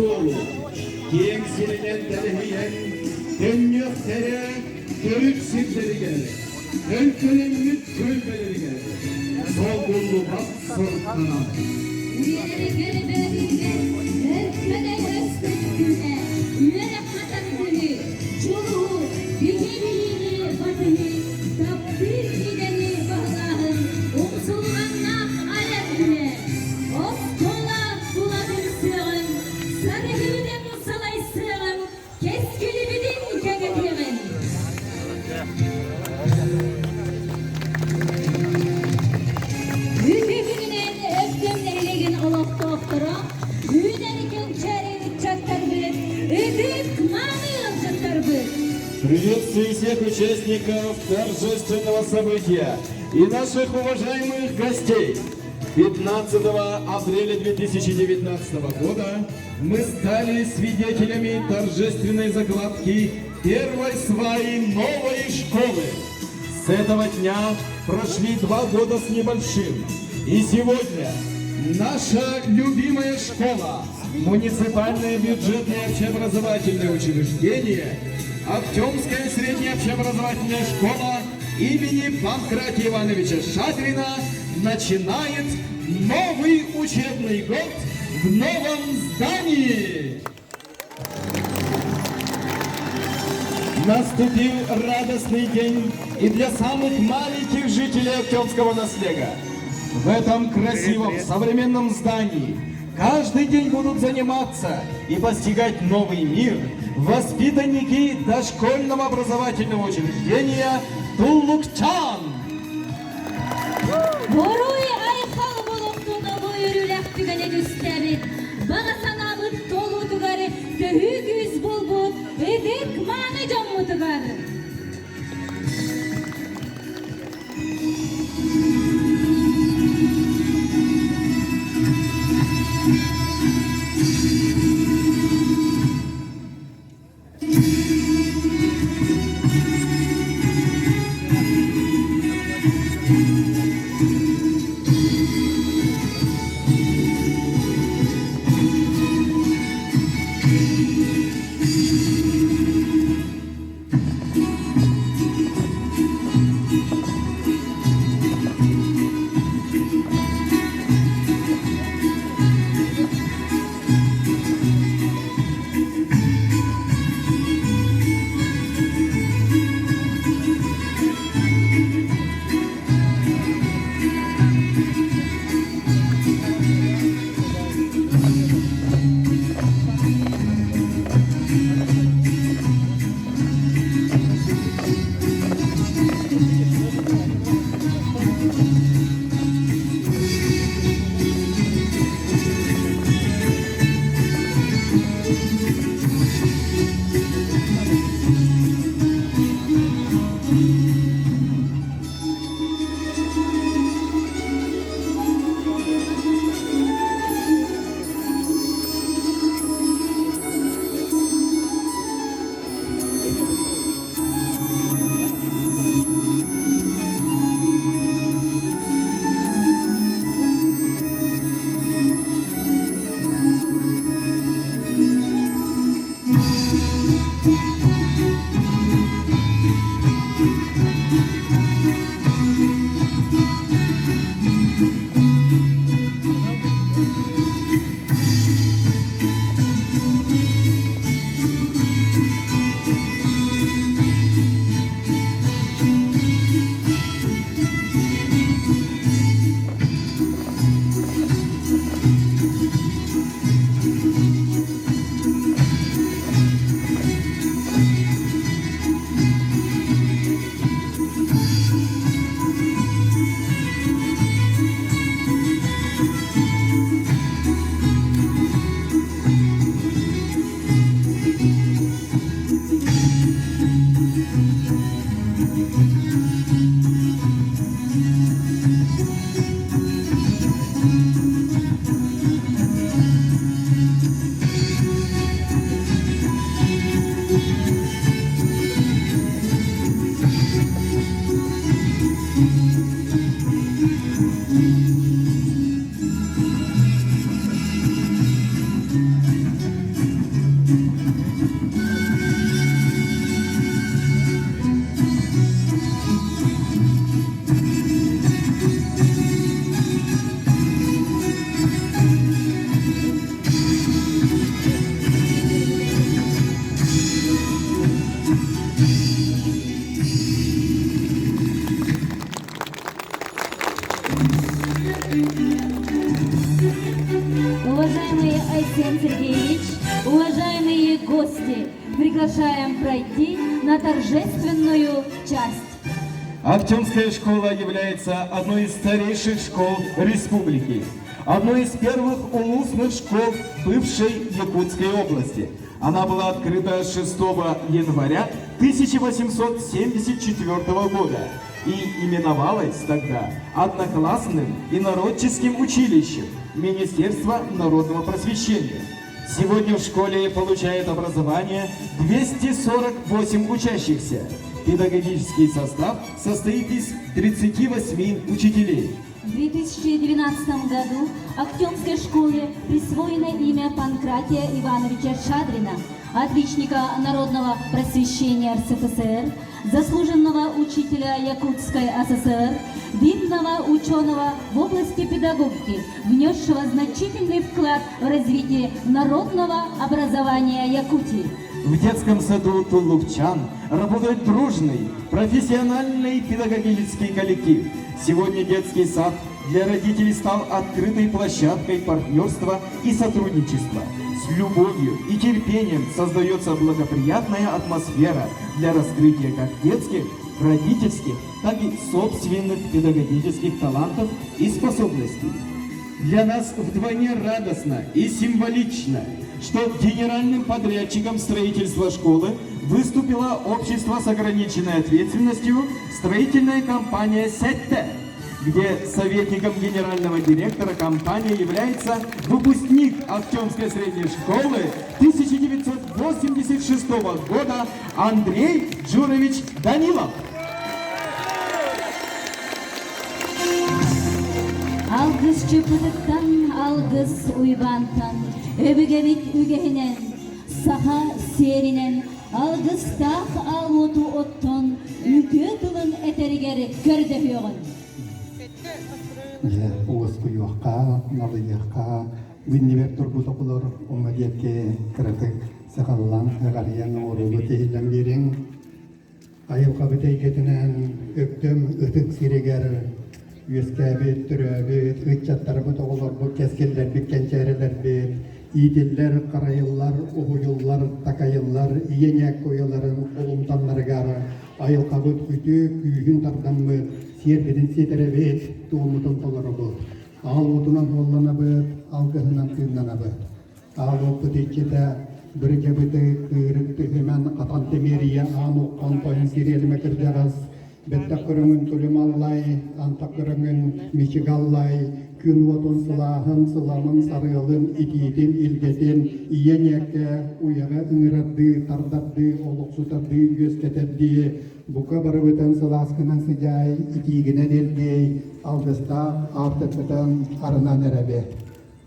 suolu, kiyemsilinen derhiyen, dönüklere, dörük sirleri gelir. Ülkenin köybeleri gelir. Solgullu bak sırtına. Üyeleri gölbeğinde, ülkede özgürlüğüne, üyeler vatanını, çoluğu, yüceliğini, vatanı, takdir gideni bağlahın, umsulganla alemine, of kola buladım sığın, sarı hüvden salay sığın, keskili bidin kegetirin. Yüzüğünün öptümleriyle olak doktora, yüzüğünün çarelik çattar bir, ödük manıl çattar bir. Приветствую всех участников торжественного события и наших уважаемых гостей. 15 апреля 2019 года мы стали свидетелями торжественной закладки первой сваи новой школы. С этого дня прошли 2 года с небольшим. И сегодня наша любимая школа, муниципальное бюджетное общеобразовательное учреждение, Актемская средняя общеобразовательная школа имени Панкратия Ивановича Шадрина начинает новый учебный год в новом здании. Наступил радостный день и для самых маленьких жителей Актемского наслега. В этом красивом современном здании каждый день будут заниматься и постигать новый мир воспитанники дошкольного образовательного учреждения Туллукчан. Boruy ayhal buluktunu buyurulak tügene düstemi. Bana sanabıt dolu tügarı, köhü güz bulbut, edik manı camı tügarı. Сергеевич, уважаемые гости, приглашаем пройти на торжественную часть. Актемская школа является одной из старейших школ республики, одной из первых улусных школ бывшей Якутской области. Она была открыта 6 января 1874 года и именовалась тогда одноклассным и народческим училищем Министерства народного просвещения. Сегодня в школе получает образование 248 учащихся. Педагогический состав состоит из 38 учителей. В 2012 году Актемской школе присвоено имя Панкратия Ивановича Шадрина, отличника народного просвещения РСФСР, заслуженного учителя Якутской ССР, видного ученого в области педагогики, внесшего значительный вклад в развитие народного образования Якутии. В детском саду Туллукчан работает дружный, профессиональный педагогический коллектив. Сегодня детский сад для родителей стал открытой площадкой партнерства и сотрудничества. С любовью и терпением создается благоприятная атмосфера для раскрытия как детских, родительских, так и собственных педагогических талантов и способностей. Для нас вдвойне радостно и символично, что генеральным подрядчиком строительства школы выступило общество с ограниченной ответственностью строительная компания «Сетте», где советником генерального директора компании является выпускник Актемской средней школы 1986 года Андрей Джурович Данилов. Algız çıpıdıktan, algız uybantan, öbügebit ügehinen, saha serinen, algız tağ almutu otton, ükü tılın eterigeri kördöhüyorun. Уус куюаққа, налыйаққа, виннивер турбутоқулар умадиетке кратык сақаллан ғариян орулы тейілден берің. Айылға бітейкетінен өктім үтік сирегер, үескәбет, түрәбет, үтчаттар бұтоқулар бұл кескелдер біккен чәрелер бет, иетеллер, қарайыллар, ұғыйыллар, такайыллар, иенек қойыларын олымтанларғары, айылға бұт күті күйін тардан бұт, сербеден сетеребет туумутун толору бұл. Ал отунан оллана бұт, алғығынан күйіннана бұт. Ал опыт етчеті бірге бұты күйрік түхімен қатан темерия ану қонтойын сиреліме кірдераз. Бетті күріңін түлім аллай, анта күріңін мечігаллай, күн отын сылағын, сыламын сарығылын, итиетін, илгетін, иенекке, уяға үңірірді, тардарды, олықсутарды, өскетерді, бұқа бары бұтын сыласқынан сыжай, итигінен елгей, алғыста артық бұтын арынан әрәбе.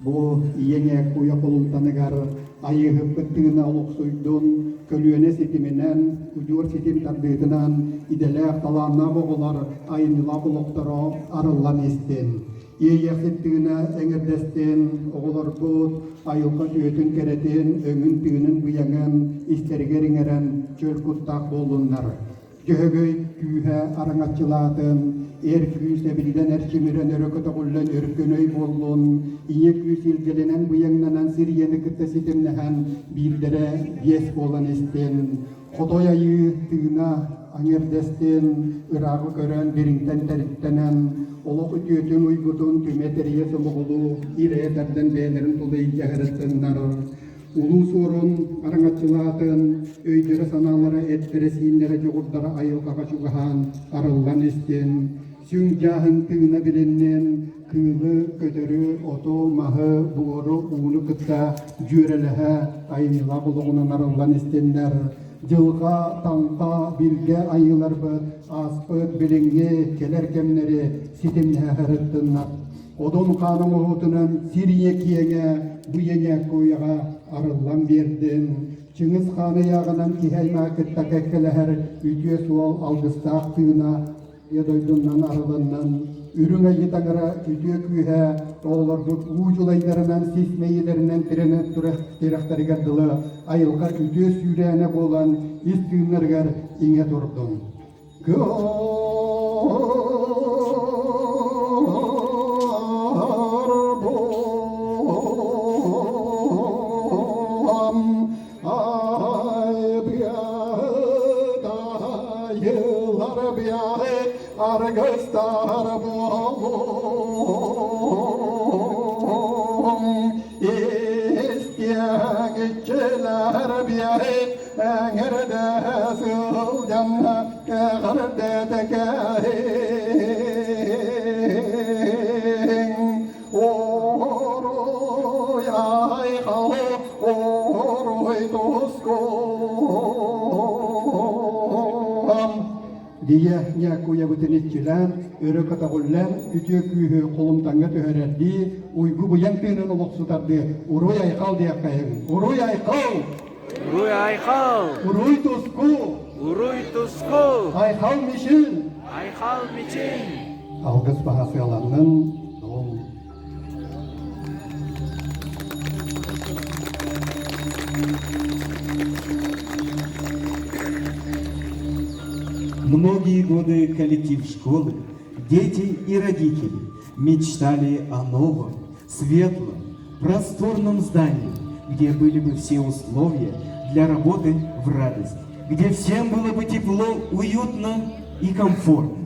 Бұ иенек уя қолымтанығар, айығып бұттығына олықсуйдың, көлуіне сетіменен, ұжуыр сетім тардығынан, иделер таланна бұғылар, айыныла бұлықтыры арылан естен. Ейексеттігіне әңірдестен, оғылар бұд, айылға түйетін керетен, өңін түйінің бұяңын, истергеріңерін чөл құттақ болынлар. Жөғөй күйе араңатчылатын, эр күйі сәбілден әрчімірен өрөкөті құлын өркөнөй болын, ие күйі сілгеленен бұяңнанан сирияны күтті сетімнәһән білдері бес болын естен. Қотой айы түйіна аңердестен, ұрағы көрін беріңтен тәріттенен, олық үтіетін ұйбұтын түметерие сылығылу, ирееттерден бәлерін тұлды итягіреттеннар. Улус орын араңатчылатын, өйдері саналары әттері сейіндері жоғырдары айылғаға шуғахан арылған естен. Сүң жағын түйіна біленнен, күйілі көтірі, ото, мағы, бұғыры, уыны күтті жөрелігі айынила бұлығынан арылған естенлер. Жылға, таңға, білге айылар бұд, аспыд, біліңге, келер кемнері сетімне әріттіннар. Одон қаным ұғытынан Сирия киеңе, бұйене көйіға арылан бердін. Чыңыз қаны яғынан кихайма күтті кәккілер үтіе суал алғыстақ түйіна едойдыннан арылыннан. Үрің айетаңыра үтіе күйе олар бұд ұжылайдарынан сесмейлерінен тіреніп тұрақтарыға дылы айылға үтіе сүйрәне болан естүйінлергер еңе тұрдың. biyahe argıstar bolun İsteyen iççiler biyahe Eğerde sılcan Eğerde tekehin Oruy ay kalı Oruy toskom diye ya kuya bütünitçiler, örü katagullar, ütüye kühü kolumtanga töhererdi, uygu bu yankının oluksutardı, uruy aykal diye kayın, uruy aykal, Uruy Aykal, uruy tosku, Uruy Tusku, aykal mişin. Aykal Miçin. Algıs bahası alanın doğum. Многие годы коллектив школы, дети и родители мечтали о новом, светлом, просторном здании, где были бы все условия для работы в радость, где всем было бы тепло, уютно и комфортно.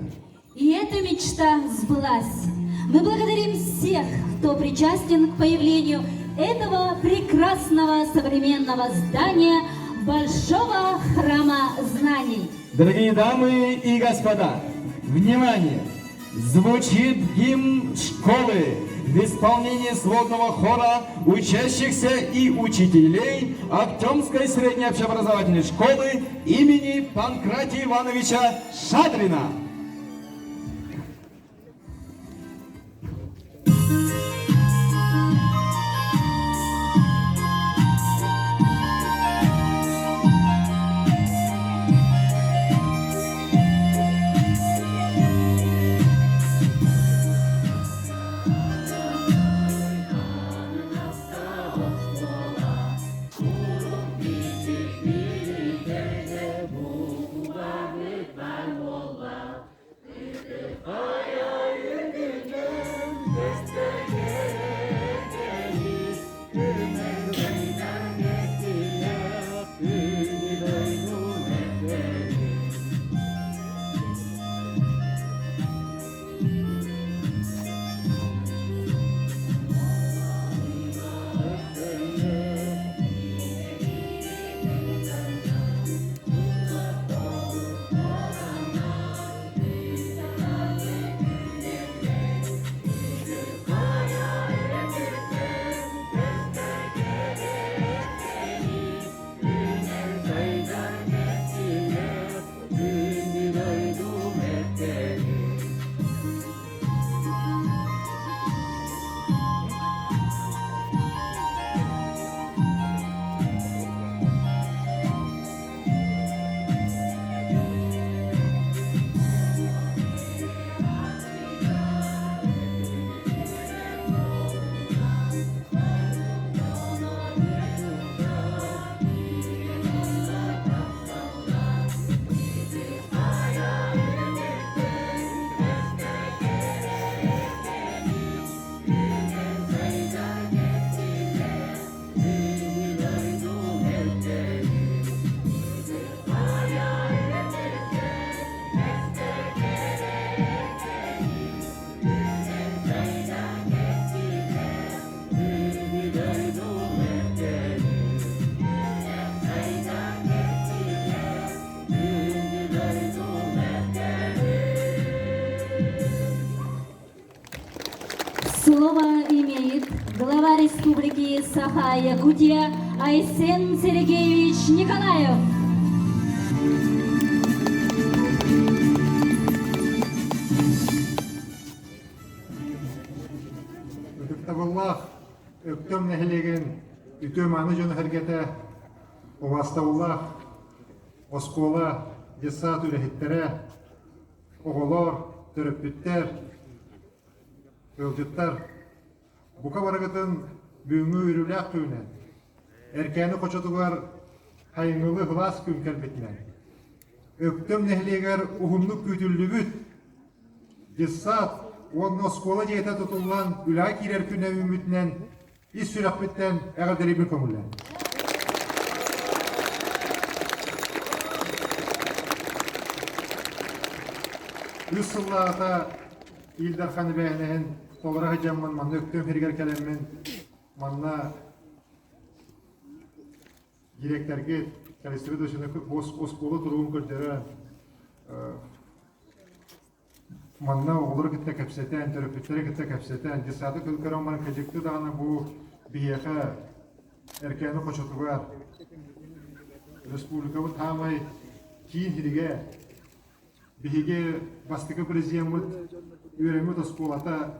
И эта мечта сбылась. Мы благодарим всех, кто причастен к появлению этого прекрасного современного здания Большого храма знаний. Дорогие дамы и господа, внимание! Звучит гимн школы в исполнении сводного хора учащихся и учителей Актемской средней общеобразовательной школы имени Панкратия Ивановича Шадрина. Слово имеет глава Республики Саха-Якутия Айсен Сергеевич Николаев. Тагыллах өктөм нәһилеген үтөм аны жөн хәргәтә овастауллах оскола десат үрәһиттерә оголор төрөпүттер өлҗүттер бука барагытын бүгүнгү үрүләк күнә эркәне кочотугар хайыңылы хлас күн кәлбетнә өктөм нәһилегәр ухумлык күтүлдүгүт десат он оскола диета тутулган үләй кирер күнә үмүтнән ис сүрәхбеттән әгәдәри бер көмүлән. Üç sıllarda İldar Xanı Bey'inin Tolara hıcamman, manna öktüm hirger kelemmin, manna direkterge kalestiri dışında oskolu durum kördere manna oğulları gitte kapseten, töröpütlere gitte kapseten, cesadı kılkıran bana kacıktı dağına bu biyaka erkeğini koşutu var. Respublikamız tamay kiyin hirige bihige bastıkı prezidentimiz üyerimiz oskolata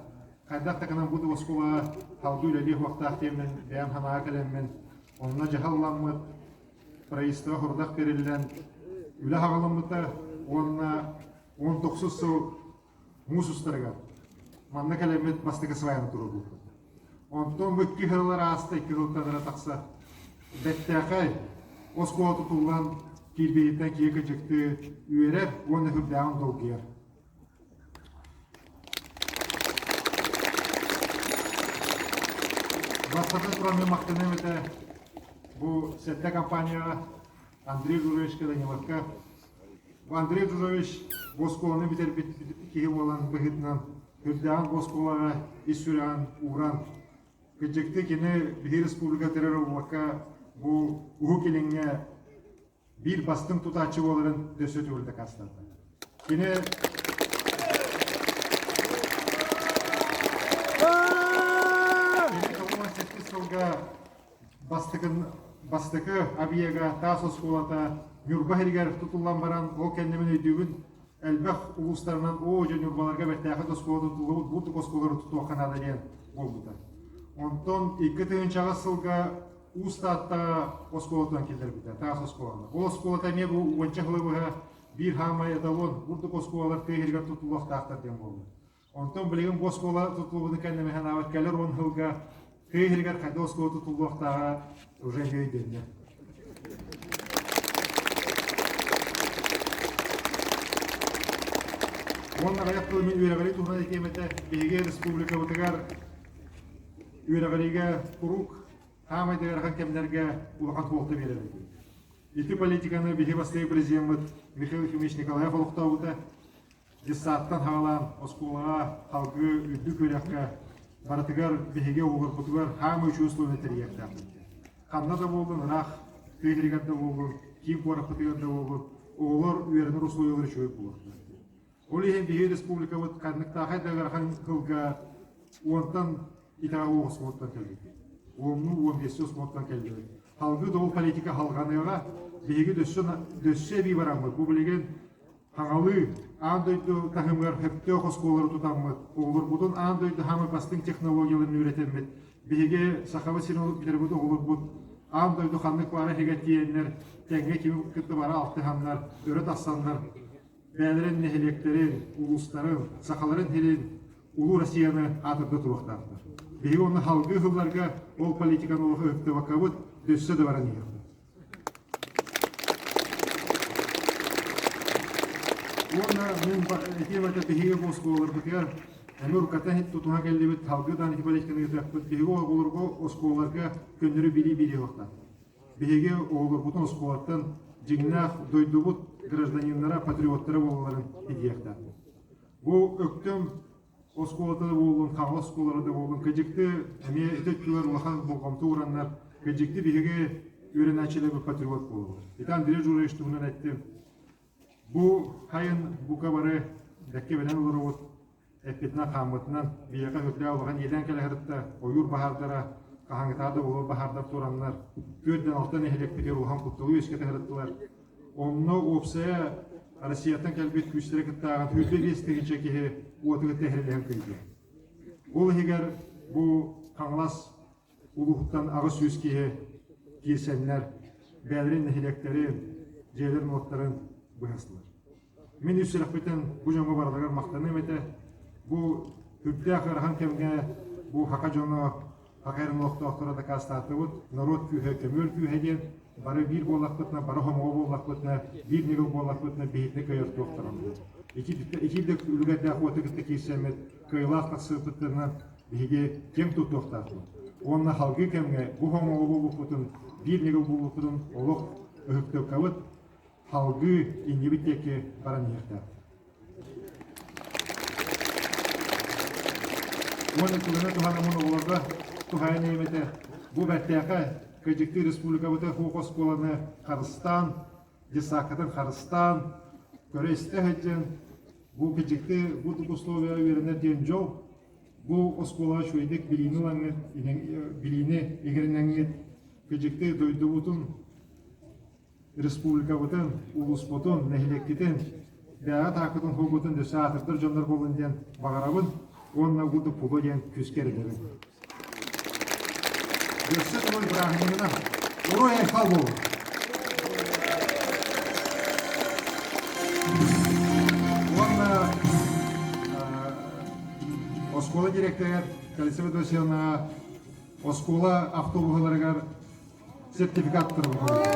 kaydak takınan bu da oskola halkı üyeliği vakti aktiyemin beyan hanağa kalemmin onunla cahallanmıt praistığa hordak verilen üle havalanmıta onunla 19 su musustarga manna kalemmet bastıkı sıvayanı turu bu. Ondan bu iki hırlar ağızda iki hırlar taksa betteğe oskola tutulan kilbeyitten kiye kaçıktı üyeler onu hübdağın dolguyor. Başkasız duran maktanımda bu sette kampanya Andrei Журович kadar bu Andrei Журович Boskola'nı biter ki olan bahitnan hübdağın Boskolara isüren uğran kaçıktı ki ne bir respublika terör olmakta bu uhukelinge bir bastım tutaçı olanın döşeti oldu kastırdı. Yine bastıkı abiyega tasos kolata Nürbahirger tutulan baran o kendimin ödüğün elbek uluslarından o hoca nürbalarga bettəxi doskoları tutulub bu doskoları tutuğa kanada diyen oldu da. Ondan iki tığın çağı sılga ustatta oskolatan kelder biter, tasos kolana. O oskolata ne bu onçaklı bu bir hama etalon burada oskolalar tehirger tutulaq taqtar diyen oldu. Ondan bilgin oskola tutulubunu kendime hanavat keller on hılga tehirger kayda oskola tutulaq tağa уже öydenne. Onlar ayaklı min üyeleri tuhna dikemete Ege Respublika Batıgar üyelerine kuruk hama değerken kemlerge ulaqan tuğultu verir. İti politikanı bihi bastayı prezident Mikhail Efimович Nikolayev oluqtauta Десаттан хавалан оскола халгы үдді көрекке баратыгар бихеге оғыр бұтығар хамы чувствуны тірiyekті. Қанна да болдың, рах, көйдірігер да болдың, киім қорық бұтығар да болдың, оғылар үйерінер условиялары чөйіп болырды. Ол еген бихе республика бұт қаднықта қайдағархан қылға онтан итаға оғы смоттан келді. 10-15 смоттан келді. Халгы да ол политика халғаныға бихеге дөссе бей барамы. Бұл білеген Хаңалы андойды тахымгар хөпті қосқолары тұтамыд. Оғылыр бұдың андойды хамы бастың технологияларын үйретеммет. Беге сақавы сенолық бітер бұды оғылыр бұд. Андойды қанлық бары хегет дейенлер, тәңге кемі күтті бары алты ханлар, өрет ассанлар, бәлірін нехелектерін, ұлыстарын, сақаларын хелін, ұлы Россияны атырды тұруқтарды. Беге оны халғы ғылларға ол политиканы олығы өпті вақабыд, дөссі де барын еғді. Ona men etiyemete bihiye boskolar bitiyor. Emir katan hit tutuha geldi bit halgıdan hibalekten yapıp bihiye olurgo oskolarga gönderü biri vakta. Bihiye olur bütün oskolardan jignah doydubut гражданинлара патриоттары болуларын идеяқта. Bu öktüm oskolarda болуын, қағыл осколарда болуын, кәжікті әме етөткілер ұлақан болғамты ұранлар, кәжікті биheге өрен әчелі бір патриот болуын. Итан Andrei Журович тұғынан әйтті. Bu hayın bu kabarı dәкке бәлән олары от әппетна қамытынан бияға хөтлі алған елен кәлі ғырытта ойыр бағардара қағаңытады олар бағардар тұранлар көрден алтын әхелек бітер ұлған құттылы өскеті ғырыттылар. Онны опсая Россиятын кәлбет күштері күттіған түрді бестігінші кеге уатығы тәхірілеген көйді. Ол егер бұл қаңлас ұлықтан ағы сөз кеге келсенлер бәлірін әхелектері жерлерін оттарын бұйасылар. Мен үсіріп бітін бұл жоңға барадығар мақтаным еті. Бұл үпті ақырған кемге бұл хақа жоңы хақайрын оқты оқтырады қастаты бұд. Народ күйе, көмір күйеден бары бір болақ бұтына, бары хомығы болақ бұтына, бір негіл болақ бұтына бейітіне көйірті оқтырады. Екілді үлгәді ақуаты күтті кейсемет, көйлақ тақсы бұттырынан бейге кем тұт оқтарды. Онына халғы кемге бұл хомығы болық бұтын, бір негіл болық бұтын олық үхікті қауыт, halgı inibiteki baran yerler. Оны туганы туханамын оларда тухайын емете. Бу бәттәқі Кәжікті республика бұты хұқыс қоланы Қарыстан, Десақытын Қарыстан, көресті әджен, бу Кәжікті бұты условия верінер ден жол, бу оскола шөйдік біліні егерінәңет Кәжікті дойды бұтын республика бұтын, ұлыс бұтын, нәхілектетін, бәға тақытын хұғытын дөсі атыртыр жондар болын ден бағарабын, онына бұты пұлы ден күскердері. Görsün o İbrahim'ine, oraya kal bol. Onunla oskola direktör, kalesi dosyanına oskola avtobusalara sertifikat tırmıyor.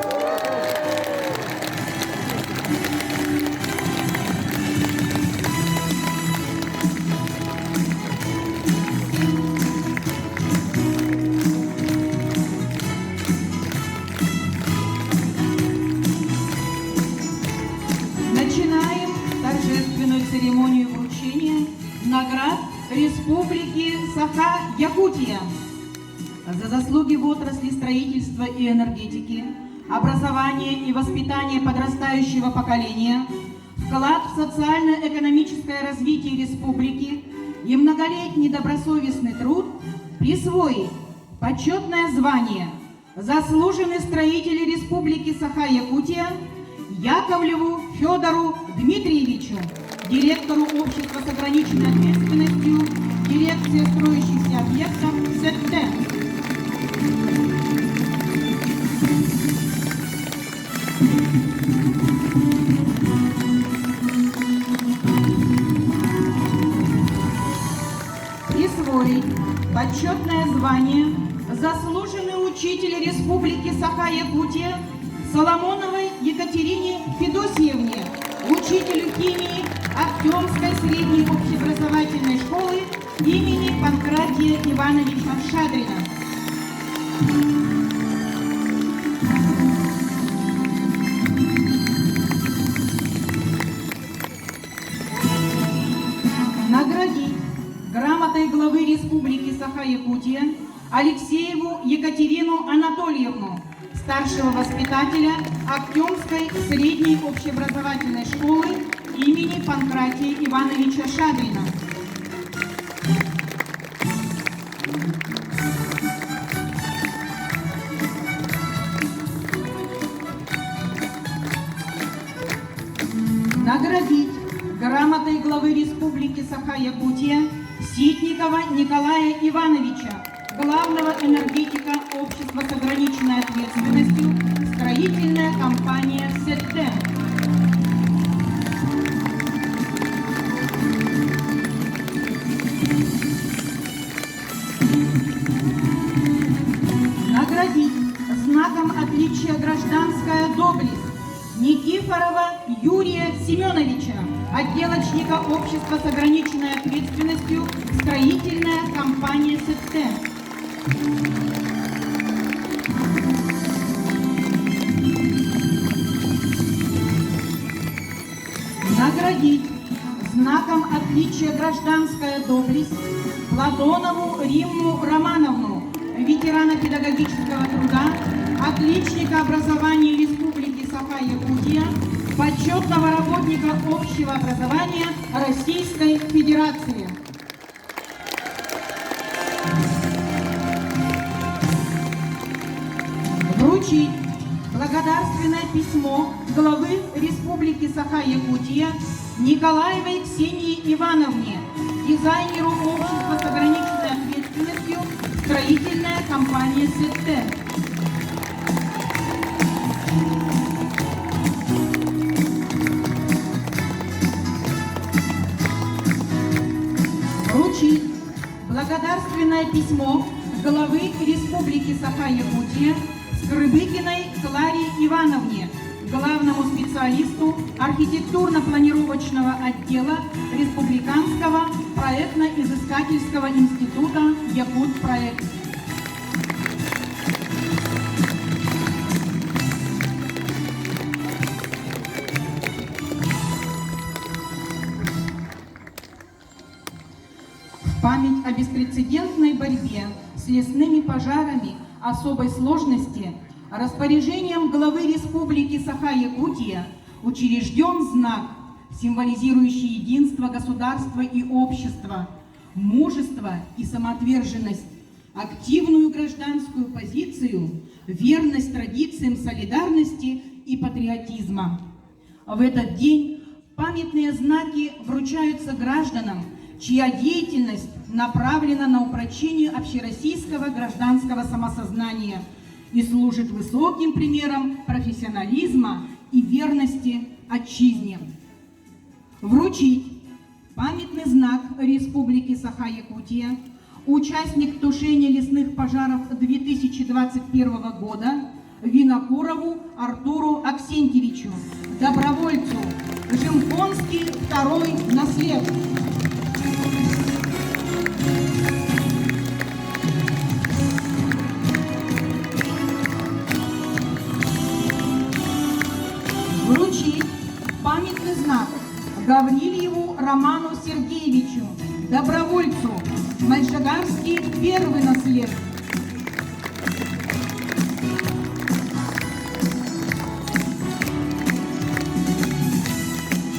Начинаем торжественную церемонию вручения наград Республики Саха-Якутия за заслуги в отрасли строительства и энергетики, образования и воспитания подрастающего поколения, вклад в социально-экономическое развитие республики и многолетний добросовестный труд присвоить почетное звание «Заслуженный строитель Республики Саха-Якутия» Яковлеву Федору Дмитриевичу, директору общества с ограниченной ответственностью, дирекция строящихся объектов СЭТТ. Присвоить почетное звание «Заслуженный учитель Республики Саха-Якутия» Соломоновой Екатерине Федосиевне, учителю химии Актемской средней общеобразовательной школы имени Панкратия Ивановича Шадрина. Наградить грамотой главы Республики Саха-Якутия Алексееву Екатерину Анатольевну, старшего воспитателя Актемской средней общеобразовательной школы имени Панкратия Ивановича Шадрина. Наградить грамотой главы Республики Саха-Якутия Ситникова Николая Ивановича, главного энергетика общества с ограниченной ответственностью, строительная компания СЭТТ. Наградить знаком отличия гражданская доблесть Никифорова Юрия Семеновича, отделочника общества с ограниченной ответственностью, строительная компания СЭТТ. Наградить знаком отличия гражданская доблесть Платонову Римму Романовну, ветерана педагогического труда, отличника образования Республики Саха-Якутия, почетного работника общего образования Российской Федерации. Вручить благодарственное письмо главы Республики Саха-Якутия Николаевой Ксении Ивановне, дизайнеру общества с ограниченной ответственностью, строительная компания СЭТТ. Вручить благодарственное письмо главы Республики Саха-Якутия Скрыбыкиной Кларе Ивановне, главному специалисту архитектурно-планировочного отдела Республиканского проектно-изыскательского института «Якутпроект». В память о о беспрецедентной борьбе с лесными пожарами особой сложности распоряжением главы Республики Саха-Якутия учрежден знак, символизирующий единство государства и общества, мужество и самоотверженность, активную гражданскую позицию, верность традициям солидарности и патриотизма. В этот день памятные знаки вручаются гражданам, чья деятельность направлена на упрочение общероссийского гражданского самосознания и служит высоким примером профессионализма и верности отчизне. Вручить памятный знак Республики Саха-Якутия участник тушения лесных пожаров 2021 года Винокурову Артуру Аксентьевичу, добровольцу, Жимконский второй наслед. Вручить памятный знак Гаврилиеву Роману Сергеевичу, добровольцу, Мальшагарский первый наслед.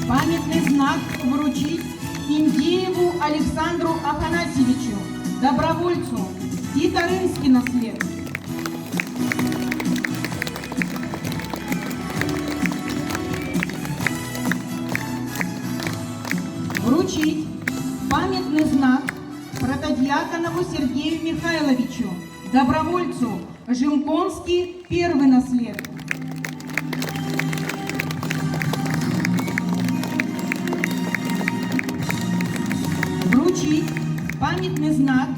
Памятный знак вручить Индееву Александру Афанасьевичу, добровольцу, Титарынский наслед. Вручить памятный знак Протодьяконову Сергею Михайловичу, добровольцу, Жимконский первый наслед. Вручить памятный знак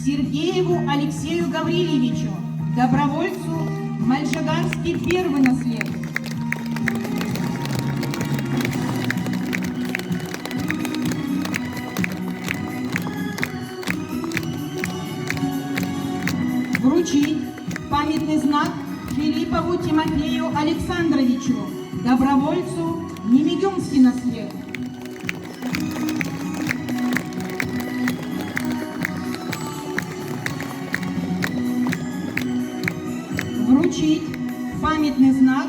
Сергееву Алексею Гаврилевичу, добровольцу, Мальшагарский первый наслед. Вручить памятный знак Филиппову Тимофею Александровичу, добровольцу, Немегюмский наслед. Вручить памятный знак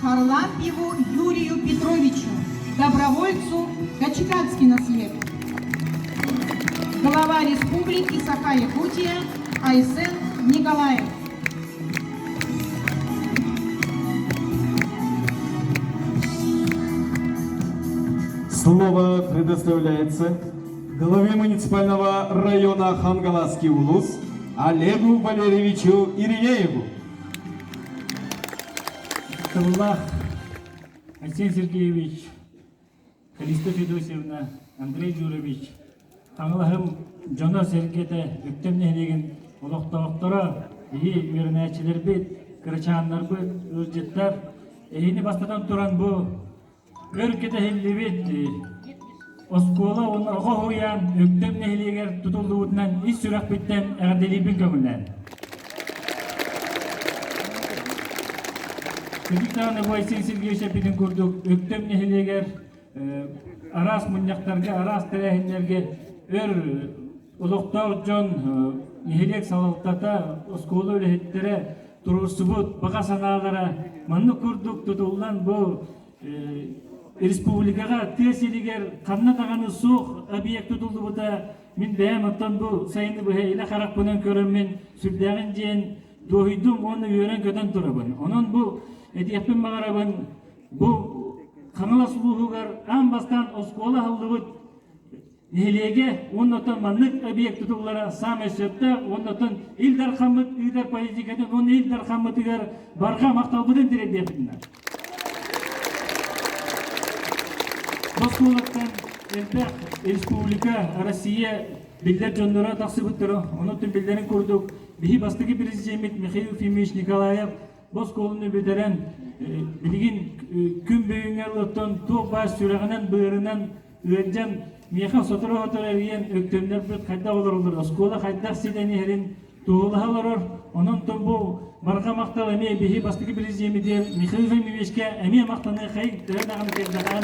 Харлапьеву Юрию Петровичу, добровольцу, Качкадский наслед. Глава Республики Саха-Якутия Айсен Николаев. Слово предоставляется главе муниципального района Хангаласский улус Олегу Валерьевичу Иринееву. Савуллах, Арсений Сергеевич, Христа Федосевна, Андрей Юрович, Аңлахым Жона Сергеде үктемнелеген улуктоктора ии үйрөнәчилер бит, кырчааннар бит, үржеттер, эйни бастадан туран бу өркете хиллибит, оскола оны ого хуян үктемнелегер тутулуутнан ис сүрәк биттен әгәделибин көңүлнән. Кырдыктаны Арсений Сергеевич бидин көрдүк, үктемнелегер арас муньяктарга, арас тәрәһиннәргә өр улуктау жон нехилек салалтата осколу үлехеттере турусубут бага санаалара манны курдук тутуллан бу республикага тесилигер канна таганы сух объект тутулду бута мин бәм оттан бу сайны бу хейле харак бунан көрөм мен сүрдәгин жен дойдум оны үйрен көтөн турабын. Онон бу этиеппин магарабын бу канала сулуугар амбастан оскола халдыбыт Нелеге, оннотон маннык объект тутулара саме сөпті, оннотон илдар хамыт, илдар политикатын, он илдар хамытыгар барға мақталбыдын директепінна. Боскулаттан элбек республика Россия билдер жонлора тақсыбыттыры, оннотон билдерін көрдік. Бихи бастығы президент Михаил Ефимович Николаев Боскулыны бедерен білген күн бүйіңер оттон тоқ бас сүрағынан бұйырынан үйенжан Меха сотыры отырайын өктемдер бір қайда олар оскола қайда сидені херин туғылыға олар онын тұмбу барға мақтал әме бейі бастығы президемедер Михаил Ефимовичке әме мақтаны қай түрен ағын кердіған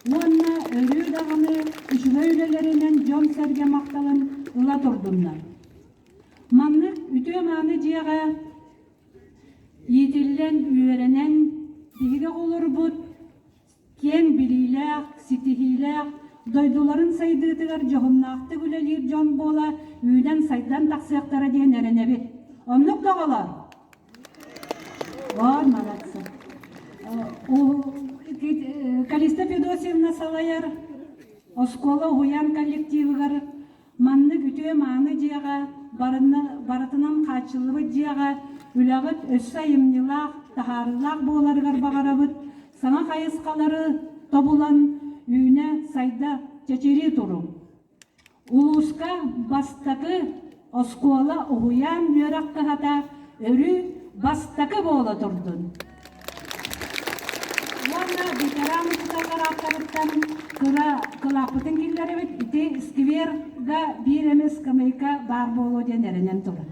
Уанна өрүү даганы үчүлөйлөлөрүнөн жон серге макталын ыла турдунна. Маннык үтө мааны жыяга иетиллен үйөренен дигиге олорбут кен билилээх, ситихилээх, дойдуларын сайдыытыгар жоғымнақты күлелер жон бола үйден сайдан тақсияқтара дейін әренебет. Оннық доғалар. Var, молодцы. Калиста Федосевна Салаяр, Оскола Уян коллективігар, манны күтө мааны жияға, барытынан қачылығы жияға, үлағыт өс сайымнылақ, тахарылақ боларығар бағарабыт, саңа қайысқалары тобулан үйіне сайда чечери туру. Улуска бастакы Оскола Уян үйраққа хата өрі бастакы бола турдун. Уанна ветеран куталар аттарыттан кылапытын киллері бит ите скверга бир эмес скамейка бар болу денеринен туру.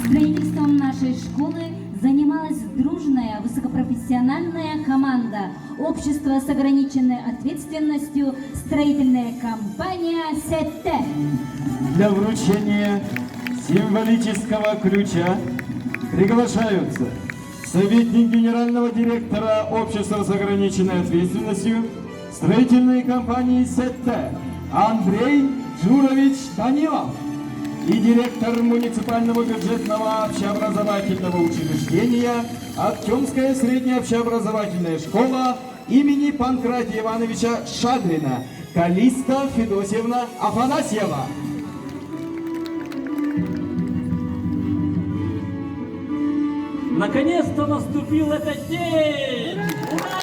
Строительством нашей школы занималась дружная высокопрофессиональная команда общества с ограниченной ответственностью строительная компания СЭТЭ. Для вручения символического ключа приглашаются советник генерального директора общества с ограниченной ответственностью строительной компании СЭТЭ Андрей Джурович Данилов и директор муниципального бюджетного общеобразовательного учреждения Артемская средняя общеобразовательная школа имени Панкратия Ивановича Шадрина Калиста Федосевна Афанасьева. Наконец-то наступил этот день! Ура!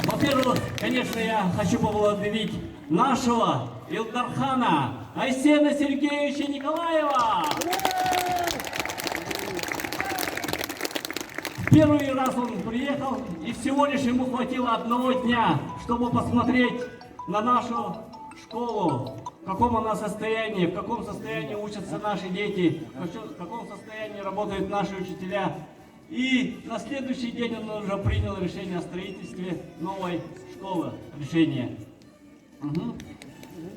Во-первых, конечно, я хочу поблагодарить нашего Илдархана Айсена Сергеевича Николаева. Первый раз он приехал, и всего лишь ему хватило одного дня, чтобы посмотреть на нашу школу, в каком она состоянии, в каком состоянии учатся наши дети, в каком состоянии работают наши учителя. И на следующий день он уже принял решение о строительстве новой школы. Решение.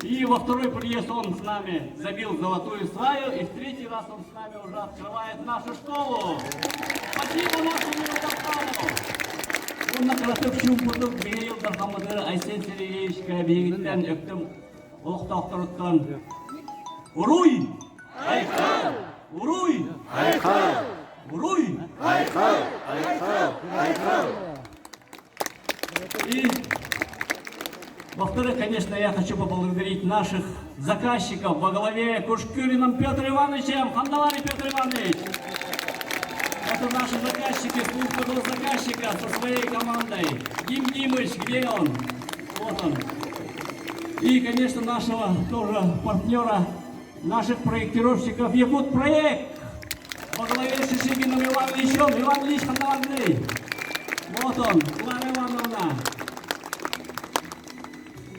И во второй приезд он с нами забил золотую сваю, и в третий раз он с нами уже открывает нашу школу. Спасибо нашему Илдархану. Он накратывшим будут Михаил Дархамадыр Айсен Сергеевич Кабигиттен өктім олықтақтырыттан. Уруй! Айқал! Уруй! Айқал! Уруй! Айқал! Айқал! Айқал! И во-вторых, конечно, я хочу поблагодарить наших заказчиков во главе Кушкюриным Петр Ивановичем. Хандалари Петр Иванович. Это наши заказчики, служба заказчика со своей командой. Дим Димыч, где он? Вот он. И, конечно, нашего тоже партнера, наших проектировщиков Якутпроект во главе с Шишигиным Ивановичем. Иван Ильич Хандаларный. Вот он, Клара Ивановна.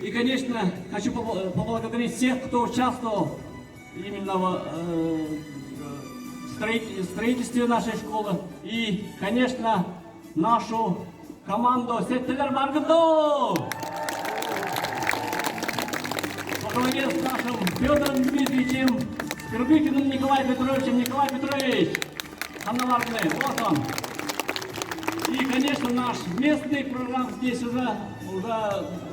И, конечно, хочу поблагодарить всех, кто участвовал именно в строительстве нашей школы. И, конечно, нашу команду Сеттелер Маргандов! Во главе с нашим Федором Дмитриевичем, Скорбыкиным Николаем Петровичем. Николай Петрович, Ханаварный, вот он. И, конечно, наш местный программ здесь уже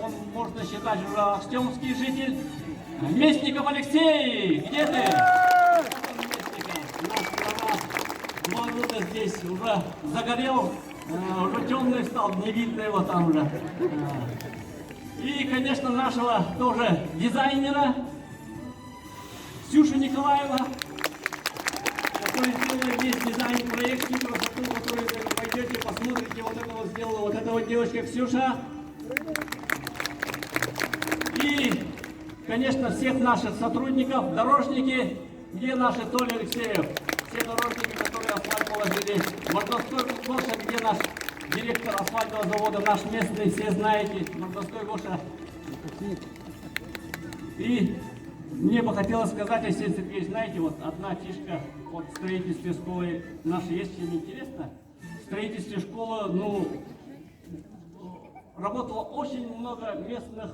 он, можно считать, уже артемский житель. Местников Алексей, где ты? Наш прораб 2 года здесь уже загорел, уже темный стал, не видно его там уже. И, конечно, нашего тоже дизайнера Ксюша Николаева, который сделал весь дизайн проекта, который вы пойдете, посмотрите, вот это вот сделала вот эта вот девочка Ксюша. И, конечно, всех наших сотрудников, дорожники, где наши Толя Алексеев, все дорожники, которые асфальт положили, Мордовской Гоша, где наш директор асфальтового завода, наш местный, все знаете, Мордовской Гоша. И Мне бы хотелось сказать, Арсений Сергеевич, знаете, вот одна фишка от строительства школы нашей есть, чем интересно. В строительстве школы, ну, работало очень много местных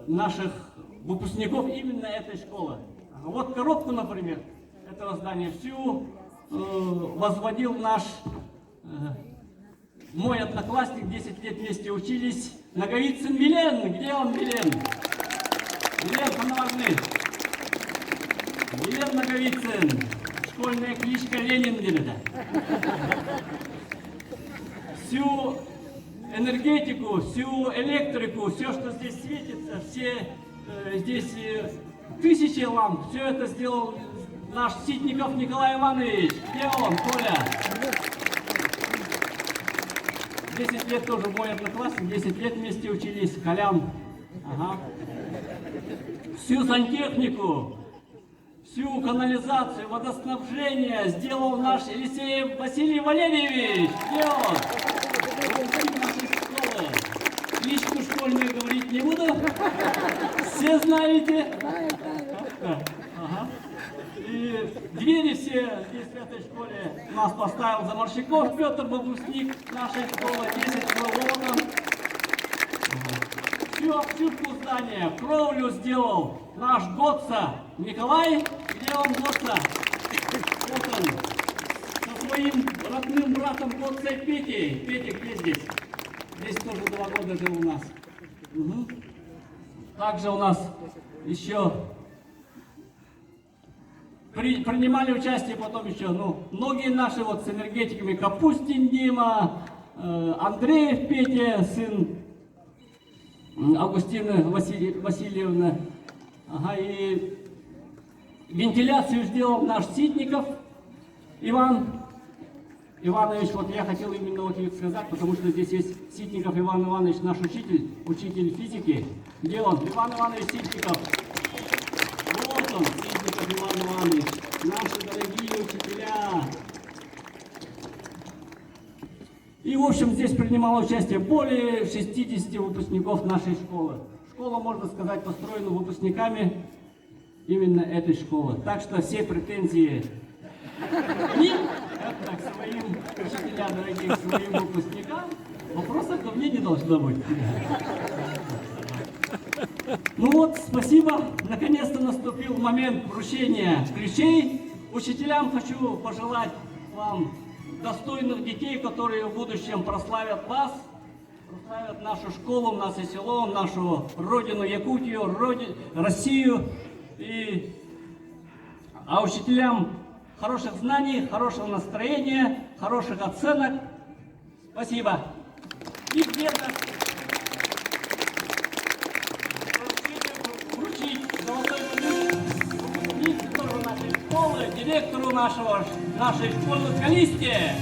наших выпускников именно этой школы. Вот коробку, например, этого здания всю возводил наш мой одноклассник, 10 лет вместе учились, Наговицын Милен. Где он, Милен? Милен, помогли. Милен Наговицын. Школьная кличка Ленин где-то. Всю энергетику, всю электрику, все, что здесь светится, все здесь тысячи ламп, все это сделал наш Ситников Николай Иванович. Где он, Коля? 10 лет тоже мой одноклассник, 10 лет вместе учились, Колян. Ага. Всю сантехнику, всю канализацию, водоснабжение сделал наш Елисеев Василий Валерьевич. Где он? Руководитель нашей школы. Кличку школьную говорить не буду. Все знаете? Ага. И двери все здесь в этой школе у нас поставил Заморщиков Петр, выпускник нашей школы, 10 киловаттов. Всю обшивку здания, кровлю сделал наш Готца Николай. Где он, Готца? Вот он. Со своим родным братом Готцей Петей. Петя, где здесь? Здесь тоже 2 года жил у нас. Угу. Также у нас еще принимали участие потом еще, ну, многие наши вот с энергетиками: Капустин Дима, Андреев Петя, сын Августины Васильевны. Ага, и вентиляцию сделал наш Ситников Иван Иванович. Вот я хотел именно вот их сказать, потому что здесь есть Ситников Иван Иванович, наш учитель физики. Где он? Иван Иванович Ситников. Вот он, Ситников Иван Иванович, наши дорогие учителя. И, в общем, здесь принимало участие более 60 выпускников нашей школы. Школа, можно сказать, построена выпускниками именно этой школы. Так что все претензии к ним, как к своим учителям, дорогие, к своим выпускникам, вопросов ко мне не должно быть. Ну вот, спасибо. Наконец-то наступил момент вручения ключей. Учителям хочу пожелать вам достойных детей, которые в будущем прославят вас, прославят нашу школу, наше село, нашу родину Якутию, Россию. А учителям хороших знаний, хорошего настроения, хороших оценок. Спасибо. И где-то вручить золотой выпускнику нашей школы, директору нашей школы Калисте.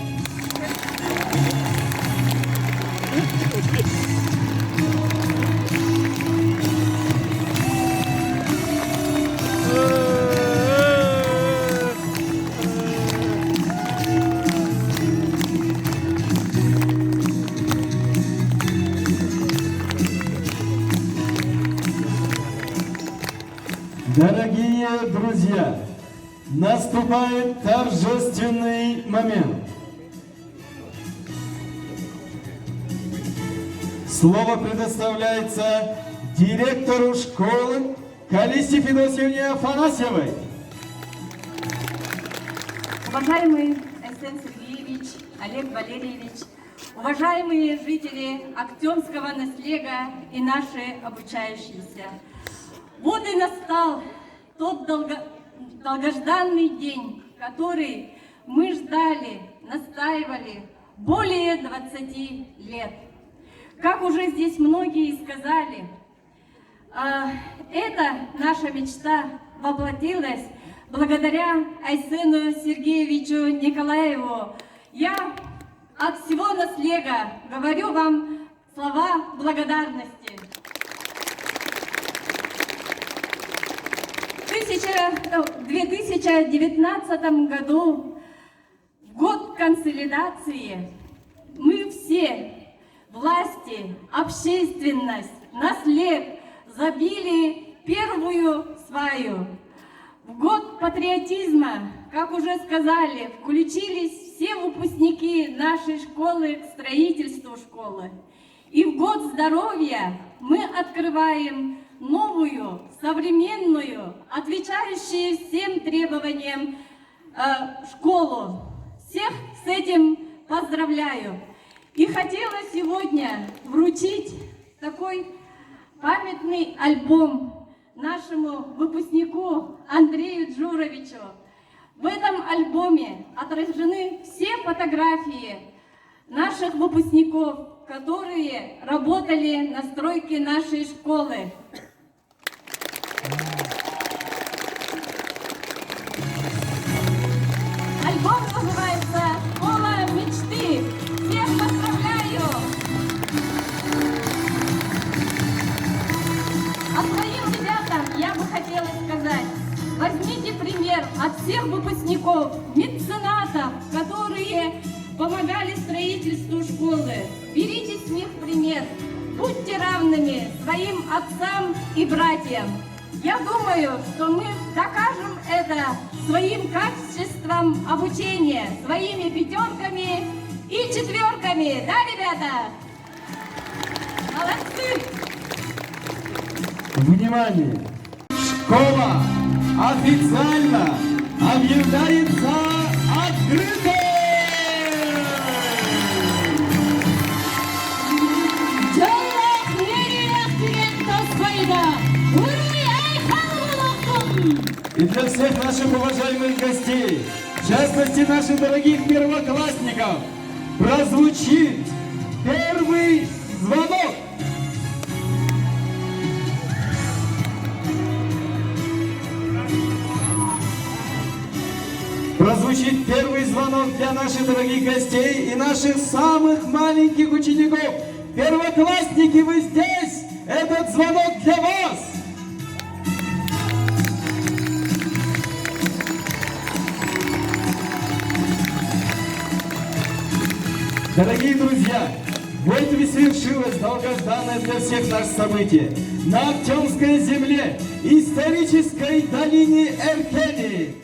Дорогие друзья, наступает торжественный момент. Слово предоставляется директору школы Калисте Федосьевне Афанасьевой. Уважаемый Арсений Сергеевич, Олег Валерьевич, уважаемые жители Актемского наслега и наши обучающиеся, вот и настал тот долгожданный день, который мы ждали, настаивали более 20 лет. Как уже здесь многие сказали, эта наша мечта воплотилась благодаря Арсению Сергеевичу Николаеву. Я от всего наслега говорю вам слова благодарности. В 2019 году, в год консолидации, мы все, власти, общественность, наслед, забили первую сваю. В год патриотизма, как уже сказали, включились все выпускники нашей школы к строительству школы. И в год здоровья мы открываем новую, современную, отвечающую всем требованиям школу. Всех с этим поздравляю. И хотела сегодня вручить такой памятный альбом нашему выпускнику Андрею Джуровичу. В этом альбоме отражены все фотографии наших выпускников, которые работали на стройке нашей школы. Альбом называется «Школа мечты». Всех поздравляю! А своим ребятам я бы хотела сказать, возьмите пример от всех выпускников, меценатов, которые помогали строительству школы. Берите с них пример, будьте равными своим отцам и братьям. Я думаю, что мы докажем это своим качеством обучения, своими пятерками и четверками. Да, ребята? Молодцы! Внимание! Школа официально объявляется открытой! И для всех наших уважаемых гостей, в частности наших дорогих первоклассников, прозвучит первый звонок. Прозвучит первый звонок для наших дорогих гостей и наших самых маленьких учеников. Первоклассники, вы здесь? Этот звонок для вас! Дорогие друзья, вот и свершилось долгожданное для всех нас событие. На Актемской земле, исторической долине Эркели,